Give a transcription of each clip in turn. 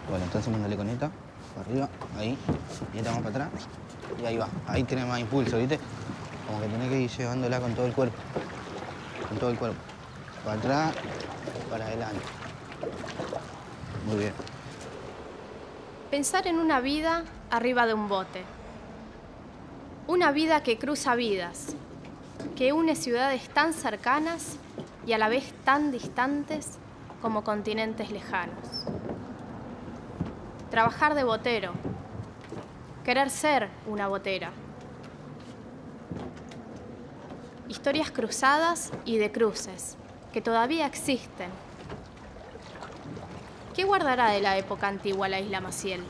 Bueno, entonces mándale con esta, para arriba, ahí, y esta más para atrás, y ahí va. Ahí tiene más impulso, ¿viste? Como que tenés que ir llevándola con todo el cuerpo. Con todo el cuerpo. Para atrás, para adelante. Muy bien. Pensar en una vida arriba de un bote. Una vida que cruza vidas, que une ciudades tan cercanas y a la vez tan distantes como continentes lejanos. Trabajar de botero, querer ser una botera. Historias cruzadas y de cruces, que todavía existen. ¿Qué guardará de la época antigua la isla Maciel?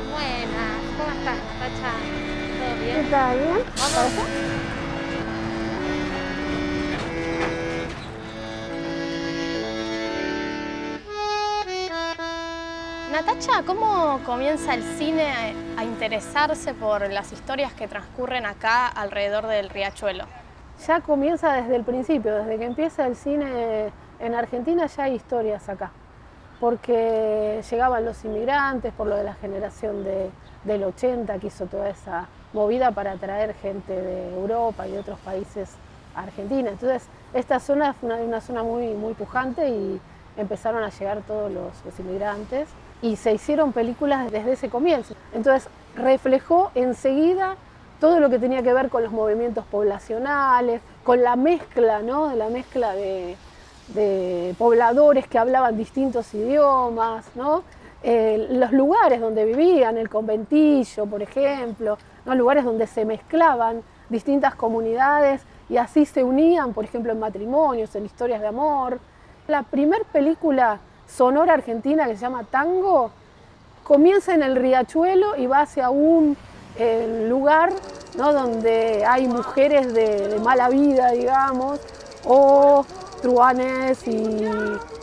Buenas, ¿cómo estás, Natacha? ¿Todo bien? ¿Está bien? ¿Vamos? Natacha, ¿cómo comienza el cine a interesarse por las historias que transcurren acá alrededor del riachuelo? Ya comienza desde el principio, desde que empieza el cine en Argentina ya hay historias acá, porque llegaban los inmigrantes por lo de la generación del 80 que hizo toda esa movida para traer gente de Europa y de otros países a Argentina. Entonces esta zona fue una zona muy pujante y empezaron a llegar todos los inmigrantes y se hicieron películas desde ese comienzo. Entonces reflejó enseguida todo lo que tenía que ver con los movimientos poblacionales, con la mezcla, ¿no? La mezcla de pobladores que hablaban distintos idiomas, ¿no? Los lugares donde vivían, el conventillo, por ejemplo, ¿no? Lugares donde se mezclaban distintas comunidades y así se unían, por ejemplo, en matrimonios, en historias de amor. La primer película sonora argentina que se llama Tango comienza en el riachuelo y va hacia un lugar, ¿no? Donde hay mujeres de mala vida, digamos, o truanes y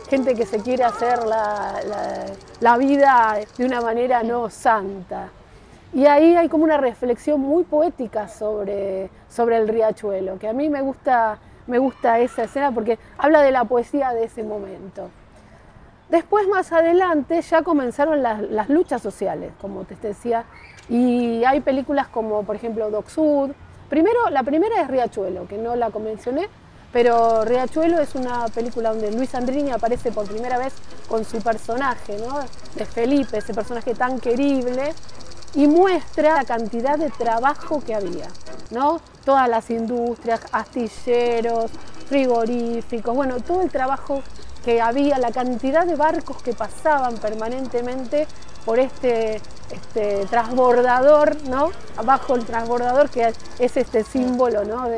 gente que se quiere hacer la vida de una manera no santa. Y ahí hay como una reflexión muy poética sobre el riachuelo, que a mí me gusta esa escena porque habla de la poesía de ese momento. Después, más adelante, ya comenzaron las luchas sociales, como te decía, y hay películas como, por ejemplo, Doc Sud. La primera es Riachuelo, que no la mencioné, pero Riachuelo es una película donde Luis Sandrini aparece por primera vez con su personaje, ¿no? De Felipe, ese personaje tan querible, y muestra la cantidad de trabajo que había, ¿no? Todas las industrias, astilleros, frigoríficos, bueno, todo el trabajo que había, la cantidad de barcos que pasaban permanentemente por este transbordador, ¿no? Abajo el transbordador, que es este símbolo, ¿no?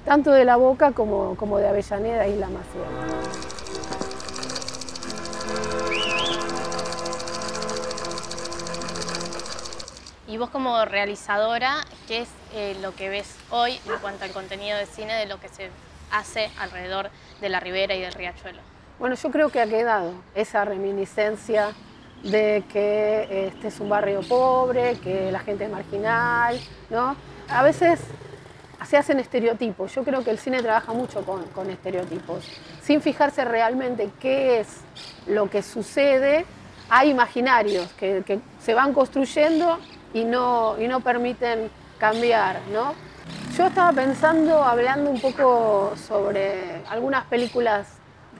Tanto de La Boca como de Avellaneda, Isla Maciel. Y vos como realizadora, ¿qué es lo que ves hoy en cuanto al contenido de cine de lo que se hace alrededor de la ribera y del riachuelo? Bueno, yo creo que ha quedado esa reminiscencia de que este es un barrio pobre, que la gente es marginal, ¿no? A veces se hacen estereotipos. Yo creo que el cine trabaja mucho con estereotipos. Sin fijarse realmente qué es lo que sucede, hay imaginarios que se van construyendo y no permiten cambiar, ¿no? Yo estaba pensando, hablando un poco sobre algunas películas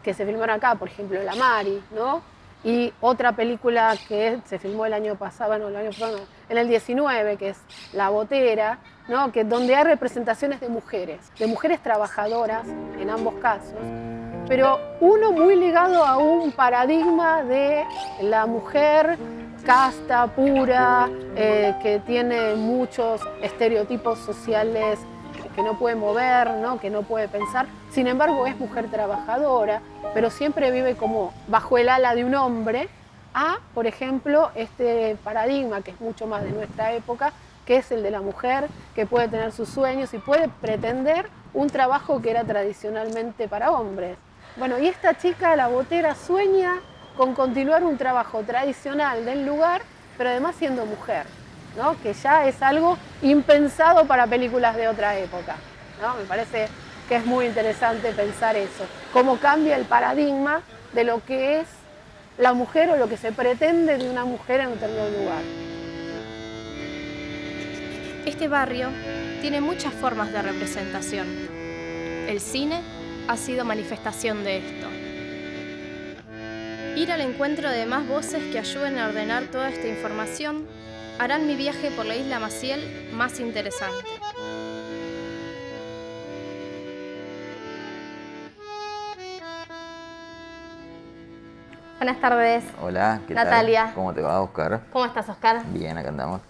que se filmaron acá, por ejemplo, La Mari, ¿no? Y otra película que se filmó el año pasado, en el 19, que es La Botera, ¿no? Donde hay representaciones de mujeres trabajadoras en ambos casos, pero uno muy ligado a un paradigma de la mujer casta, pura, que tiene muchos estereotipos sociales que no puede mover, ¿no? Que no puede pensar. Sin embargo, es mujer trabajadora, pero siempre vive como bajo el ala de un hombre, a, por ejemplo, este paradigma, que es mucho más de nuestra época, que es el de la mujer, que puede tener sus sueños y puede pretender un trabajo que era tradicionalmente para hombres. Bueno, y esta chica, la botera, sueña con continuar un trabajo tradicional del lugar, pero además siendo mujer, ¿no? Que ya es algo impensado para películas de otra época, ¿no? Me parece que es muy interesante pensar eso, cómo cambia el paradigma de lo que es la mujer o lo que se pretende de una mujer en un determinado lugar. Este barrio tiene muchas formas de representación. El cine ha sido manifestación de esto. Ir al encuentro de más voces que ayuden a ordenar toda esta información harán mi viaje por la isla Maciel más interesante. Buenas tardes. Hola, ¿qué Natalia. tal? ¿Cómo te va, Oscar? ¿Cómo estás, Oscar? Bien, acá andamos.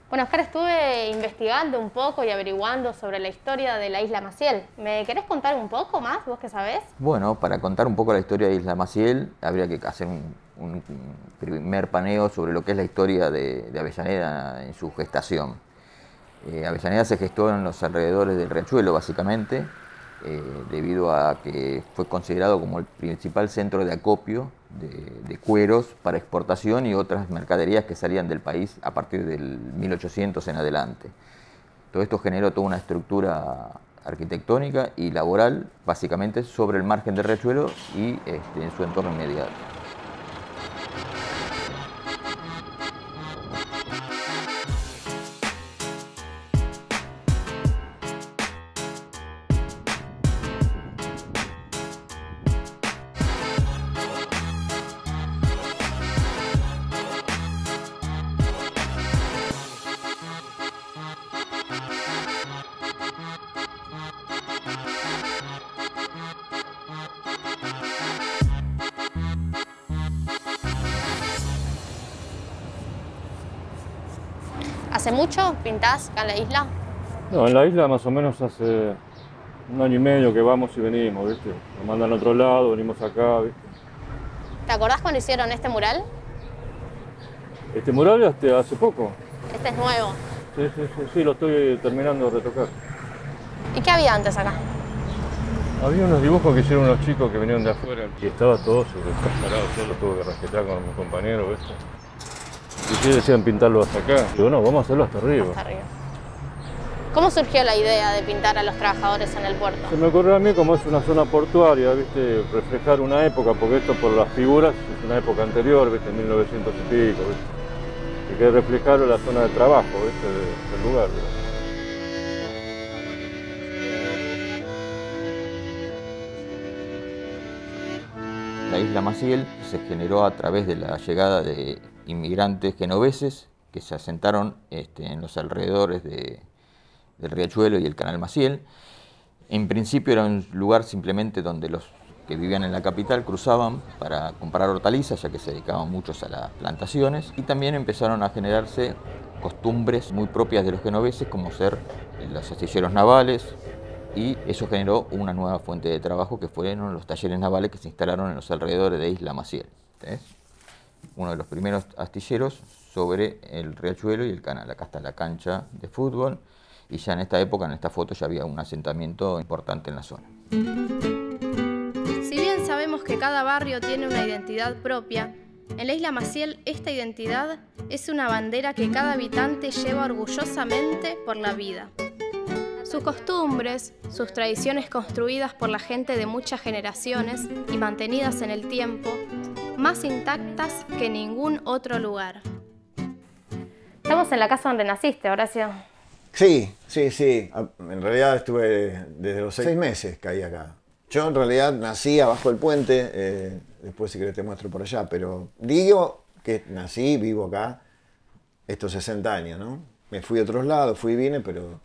Bueno, Oscar, estuve investigando un poco y averiguando sobre la historia de la isla Maciel. ¿Me querés contar un poco más, vos que sabés? Bueno, para contar un poco la historia de Isla Maciel, habría que hacer un primer paneo sobre lo que es la historia de Avellaneda en su gestación. Avellaneda se gestó en los alrededores del Riachuelo, básicamente, debido a que fue considerado como el principal centro de acopio de cueros para exportación y otras mercaderías que salían del país a partir del 1800 en adelante. Todo esto generó toda una estructura arquitectónica y laboral, básicamente sobre el margen del Riachuelo y en su entorno inmediato. ¿Hace mucho pintás acá en la isla? No, en la isla más o menos hace un año y medio que vamos y venimos, ¿viste? Nos mandan a otro lado, venimos acá, ¿viste? ¿Te acordás cuando hicieron este mural? Este mural hace poco. Este es nuevo. Sí, lo estoy terminando de retocar. ¿Y qué había antes acá? Había unos dibujos que hicieron unos chicos que venían de afuera y estaba todo sobrescarado, yo lo tuve que respetar con mis compañeros, ¿viste? Y sí decían pintarlo hasta acá. Digo, no, vamos a hacerlo hasta arriba. Hasta arriba. ¿Cómo surgió la idea de pintar a los trabajadores en el puerto? Se me ocurrió a mí, como es una zona portuaria, ¿viste? Reflejar una época, porque esto por las figuras es una época anterior, ¿viste? 1900 y pico, ¿viste? Y que reflejar la zona de trabajo, ¿viste? Del lugar, ¿viste? La isla Maciel se generó a través de la llegada de inmigrantes genoveses que se asentaron en los alrededores del Riachuelo y el Canal Maciel. En principio era un lugar simplemente donde los que vivían en la capital cruzaban para comprar hortalizas, ya que se dedicaban muchos a las plantaciones, y también empezaron a generarse costumbres muy propias de los genoveses, como ser los astilleros navales, y eso generó una nueva fuente de trabajo que fueron los talleres navales que se instalaron en los alrededores de Isla Maciel. ¿Entendés? Uno de los primeros astilleros sobre el Riachuelo y el canal. Acá está la cancha de fútbol y ya en esta época, en esta foto, ya había un asentamiento importante en la zona. Si bien sabemos que cada barrio tiene una identidad propia, en la isla Maciel esta identidad es una bandera que cada habitante lleva orgullosamente por la vida. Sus costumbres, sus tradiciones construidas por la gente de muchas generaciones y mantenidas en el tiempo, más intactas que en ningún otro lugar. Estamos en la casa donde naciste, Horacio. Sí. En realidad estuve desde los 6 meses caí acá. Yo en realidad nací abajo del puente, después si querés te muestro por allá, pero digo que nací, vivo acá estos 60 años, ¿no? Me fui a otros lados, fui y vine, pero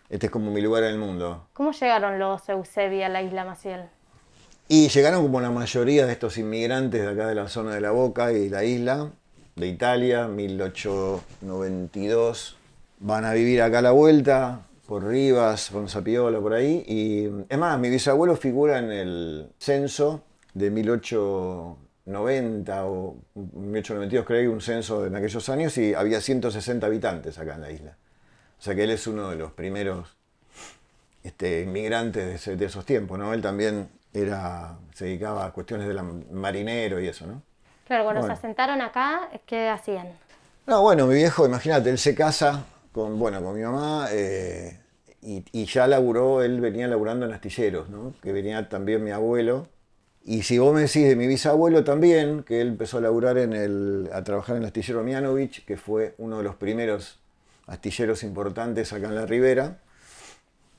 este es como mi lugar en el mundo. ¿Cómo llegaron los Eusebi a la isla Maciel? Y llegaron como la mayoría de estos inmigrantes de acá de la zona de La Boca y la isla, de Italia, 1892. Van a vivir acá a la vuelta, por Rivas, por Zapiola, por ahí. Y es más, mi bisabuelo figura en el censo de 1890 o 1892 creo que un censo en aquellos años y había 160 habitantes acá en la isla. O sea que él es uno de los primeros inmigrantes de esos tiempos, ¿no? Él también se dedicaba a cuestiones de marinero y eso, ¿no? Claro, cuando Bueno. se asentaron acá, ¿qué hacían? No, bueno, mi viejo, imagínate, él se casa con mi mamá y ya laburó, él venía laburando en astilleros, ¿no? Que venía también mi abuelo. Y si vos me decís de mi bisabuelo también, que él empezó a laburar a trabajar en el astillero Mianovich, que fue uno de los primeros astilleros importantes acá en la Ribera.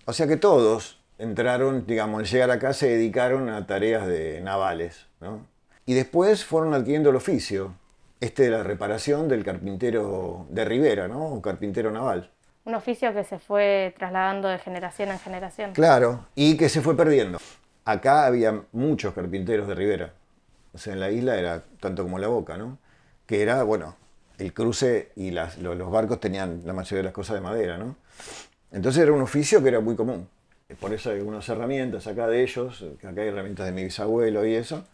O sea que todos entraron, digamos, al llegar acá se dedicaron a tareas navales, ¿no? Y después fueron adquiriendo el oficio, de la reparación del carpintero de Ribera, ¿no? O carpintero naval. Un oficio que se fue trasladando de generación en generación. Claro, y que se fue perdiendo. Acá había muchos carpinteros de Ribera. O sea, en la isla era tanto como La Boca, ¿no? Que era, bueno, el cruce y los barcos tenían la mayoría de las cosas de madera, ¿no? Entonces era un oficio que era muy común. Por eso hay unas herramientas acá de ellos, que acá hay herramientas de mi bisabuelo y eso.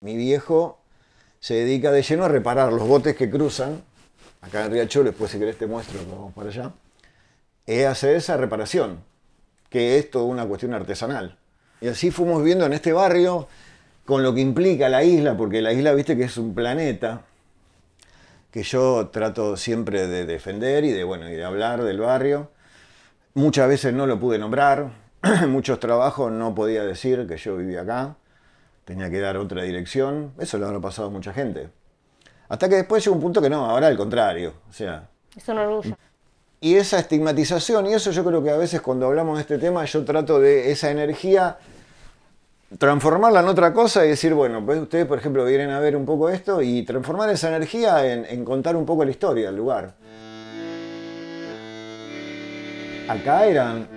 Mi viejo se dedica de lleno a reparar los botes que cruzan, acá en Riachuelo, después si querés te muestro, vamos para allá, es hacer esa reparación, que es toda una cuestión artesanal. Y así fuimos viviendo en este barrio, con lo que implica la isla, porque la isla, viste que es un planeta, que yo trato siempre de defender y de hablar del barrio. Muchas veces no lo pude nombrar, muchos trabajos no podía decir que yo vivía acá, tenía que dar otra dirección, eso lo habrá pasado a mucha gente. Hasta que después llegó un punto que no, ahora al contrario, o sea... Es un orgullo. Y esa estigmatización, y eso yo creo que a veces cuando hablamos de este tema, yo trato de esa energía transformarla en otra cosa y decir, bueno, pues ustedes, por ejemplo, vienen a ver un poco esto y transformar esa energía en contar un poco la historia del lugar. Acá eran...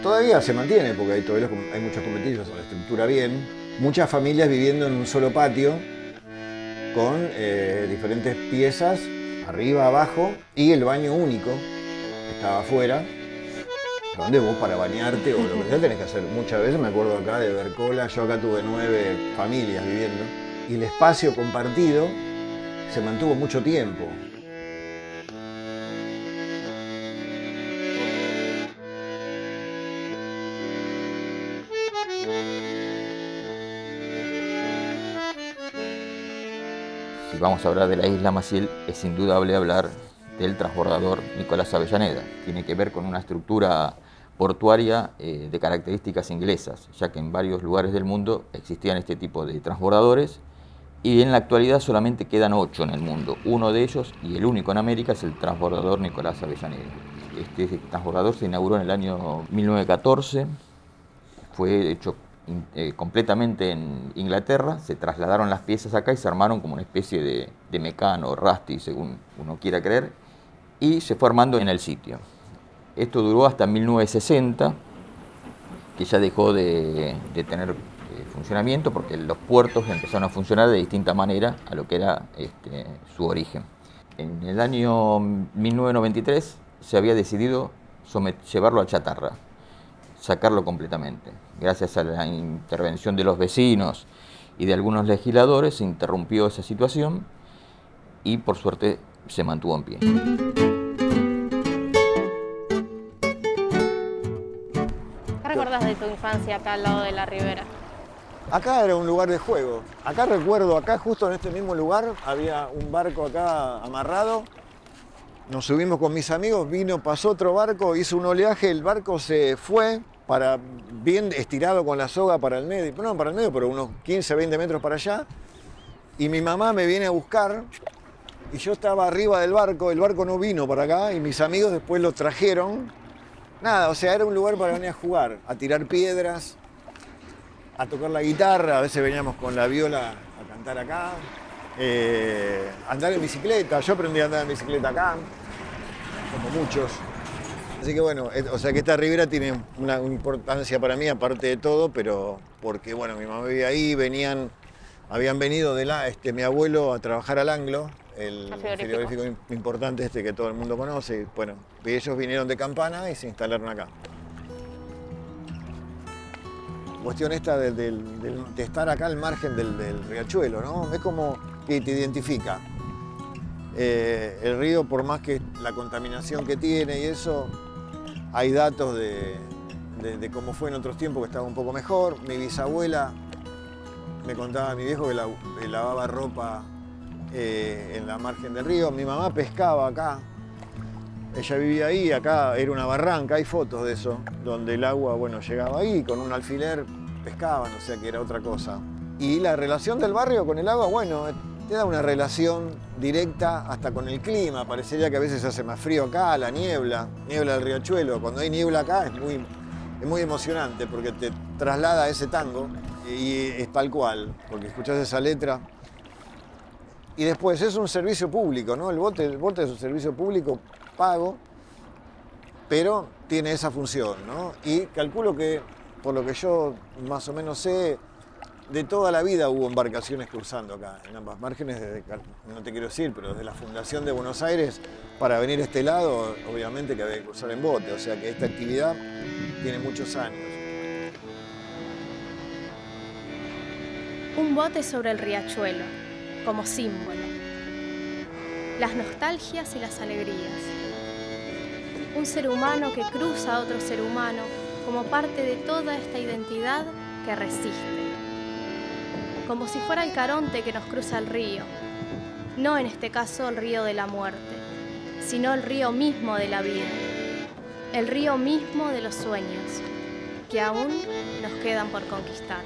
todavía se mantiene, porque todavía hay muchos conventillos, la estructura bien. Muchas familias viviendo en un solo patio, con diferentes piezas, arriba, abajo, y el baño único, que estaba afuera, donde vos para bañarte o lo que sea tenés que hacer. Muchas veces me acuerdo acá de ver cola, yo acá tuve 9 familias viviendo, y el espacio compartido se mantuvo mucho tiempo. Si vamos a hablar de la isla Maciel, es indudable hablar del transbordador Nicolás Avellaneda. Tiene que ver con una estructura portuaria de características inglesas, ya que en varios lugares del mundo existían este tipo de transbordadores y en la actualidad solamente quedan 8 en el mundo. Uno de ellos, y el único en América, es el transbordador Nicolás Avellaneda. Este transbordador se inauguró en el año 1914, fue hecho completamente en Inglaterra, se trasladaron las piezas acá y se armaron como una especie de mecano, Rusty, según uno quiera creer, y se fue armando en el sitio. Esto duró hasta 1960, que ya dejó de tener funcionamiento porque los puertos empezaron a funcionar de distinta manera a lo que era su origen. En el año 1993 se había decidido llevarlo a chatarra, sacarlo completamente. Gracias a la intervención de los vecinos y de algunos legisladores se interrumpió esa situación y por suerte se mantuvo en pie. ¿Qué recordás de tu infancia acá al lado de la Ribera? Acá era un lugar de juego. Acá recuerdo, acá justo en este mismo lugar, había un barco acá amarrado. Nos subimos con mis amigos, pasó otro barco, hizo un oleaje, el barco se fue bien estirado con la soga para el medio, no para el medio, pero unos 15, 20 metros para allá. Y mi mamá me viene a buscar y yo estaba arriba del barco, el barco no vino para acá y mis amigos después lo trajeron. Nada, o sea, era un lugar para venir a jugar, a tirar piedras, a tocar la guitarra, a veces veníamos con la viola a cantar acá, andar en bicicleta, yo aprendí a andar en bicicleta acá, como muchos. Así que bueno, o sea que esta ribera tiene una importancia para mí, aparte de todo, pero porque bueno, mi mamá vivía ahí, habían venido mi abuelo a trabajar al Anglo, el frigorífico importante que todo el mundo conoce, y bueno, ellos vinieron de Campana y se instalaron acá. cuestión esta de estar acá al margen del riachuelo, ¿no? Es como que te identifica. El río, por más que la contaminación que tiene y eso, hay datos de cómo fue en otros tiempos que estaba un poco mejor. Mi bisabuela me contaba a mi viejo que lavaba ropa en la margen del río. Mi mamá pescaba acá. Ella vivía ahí, acá era una barranca, hay fotos de eso, donde el agua, bueno, llegaba ahí, con un alfiler pescaban, o sea que era otra cosa. Y la relación del barrio con el agua, bueno, te da una relación directa hasta con el clima. Parecería que a veces hace más frío acá, la niebla del riachuelo. Cuando hay niebla acá es muy emocionante porque te traslada a ese tango y es tal cual, porque escuchás esa letra. Y después es un servicio público, ¿no? El bote es un servicio público pago, pero tiene esa función, ¿no? Y calculo que, por lo que yo más o menos sé, de toda la vida hubo embarcaciones cruzando acá, en ambas márgenes, no te quiero decir, pero desde la fundación de Buenos Aires, para venir a este lado, obviamente que había que cruzar en bote, o sea que esta actividad tiene muchos años. Un bote sobre el riachuelo, como símbolo. Las nostalgias y las alegrías. Un ser humano que cruza a otro ser humano como parte de toda esta identidad que resiste. Como si fuera el Caronte que nos cruza el río. No en este caso el río de la muerte, sino el río mismo de la vida. El río mismo de los sueños, que aún nos quedan por conquistar.